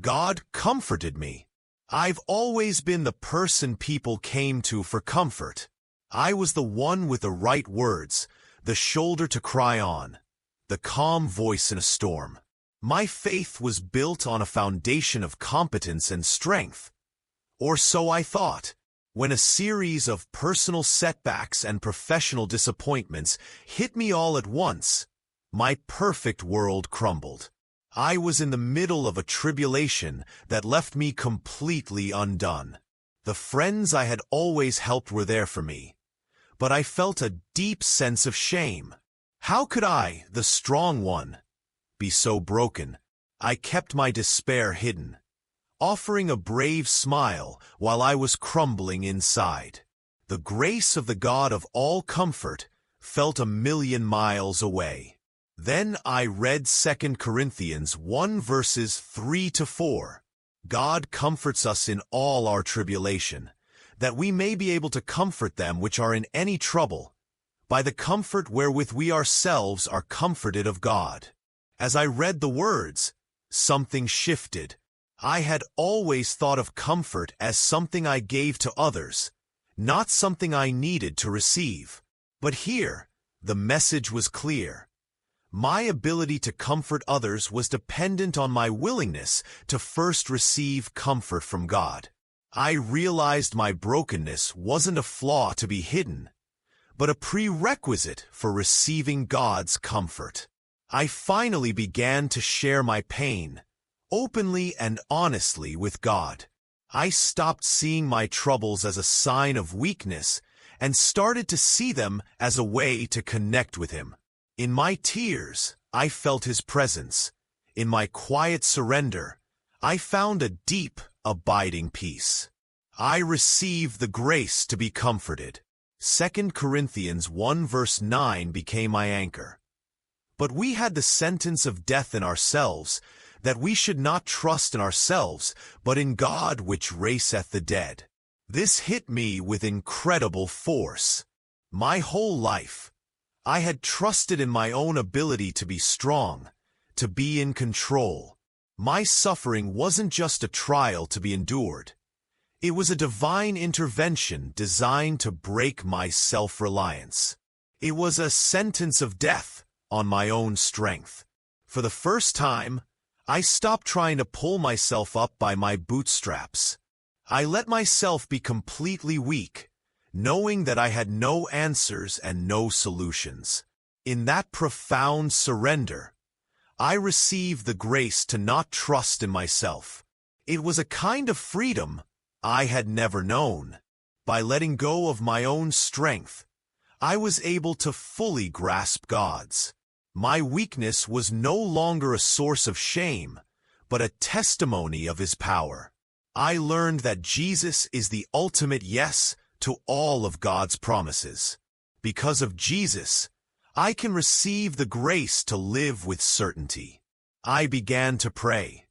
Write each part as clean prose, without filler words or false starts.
God comforted me. I've always been the person people came to for comfort. I was the one with the right words, the shoulder to cry on, the calm voice in a storm. My faith was built on a foundation of competence and strength. Or so I thought. When a series of personal setbacks and professional disappointments hit me all at once, my perfect world crumbled. I was in the middle of a tribulation that left me completely undone. The friends I had always helped were there for me, but I felt a deep sense of shame. How could I, the strong one, be so broken? I kept my despair hidden, offering a brave smile while I was crumbling inside. The grace of the God of all comfort felt a million miles away. Then I read 2 Corinthians 1 verses 3-4. God comforts us in all our tribulation, that we may be able to comfort them which are in any trouble, by the comfort wherewith we ourselves are comforted of God. As I read the words, something shifted. I had always thought of comfort as something I gave to others, not something I needed to receive. But here, the message was clear. My ability to comfort others was dependent on my willingness to first receive comfort from God. I realized my brokenness wasn't a flaw to be hidden, but a prerequisite for receiving God's comfort. I finally began to share my pain, openly and honestly, with God. I stopped seeing my troubles as a sign of weakness and started to see them as a way to connect with Him. In my tears, I felt His presence. In my quiet surrender, I found a deep, abiding peace. I received the grace to be comforted. 2 Corinthians 1 verse 9 became my anchor. But we had the sentence of death in ourselves, that we should not trust in ourselves, but in God which raiseth the dead. This hit me with incredible force. My whole life, I had trusted in my own ability to be strong, to be in control. My suffering wasn't just a trial to be endured. It was a divine intervention designed to break my self-reliance. It was a sentence of death on my own strength. For the first time, I stopped trying to pull myself up by my bootstraps. I let myself be completely weak, knowing that I had no answers and no solutions. In that profound surrender, I received the grace to not trust in myself. It was a kind of freedom I had never known. By letting go of my own strength, I was able to fully grasp God's. My weakness was no longer a source of shame, but a testimony of His power. I learned that Jesus is the ultimate yes to all of God's promises. Because of Jesus, I can receive the grace to live with certainty. I began to pray,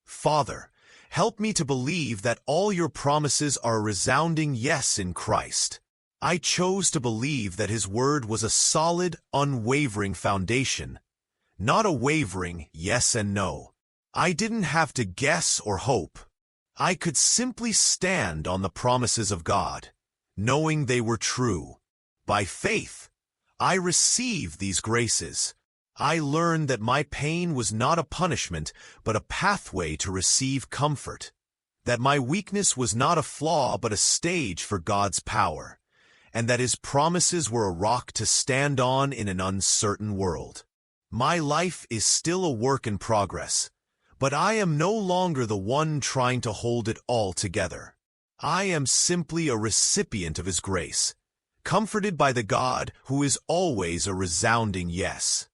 Father, help me to believe that all your promises are a resounding yes in Christ. I chose to believe that His word was a solid, unwavering foundation, not a wavering yes and no. I didn't have to guess or hope. I could simply stand on the promises of God, knowing they were true. By faith, I received these graces. I learned that my pain was not a punishment, but a pathway to receive comfort. That my weakness was not a flaw, but a stage for God's power. And that His promises were a rock to stand on in an uncertain world. My life is still a work in progress, but I am no longer the one trying to hold it all together. I am simply a recipient of His grace, comforted by the God who is always a resounding yes.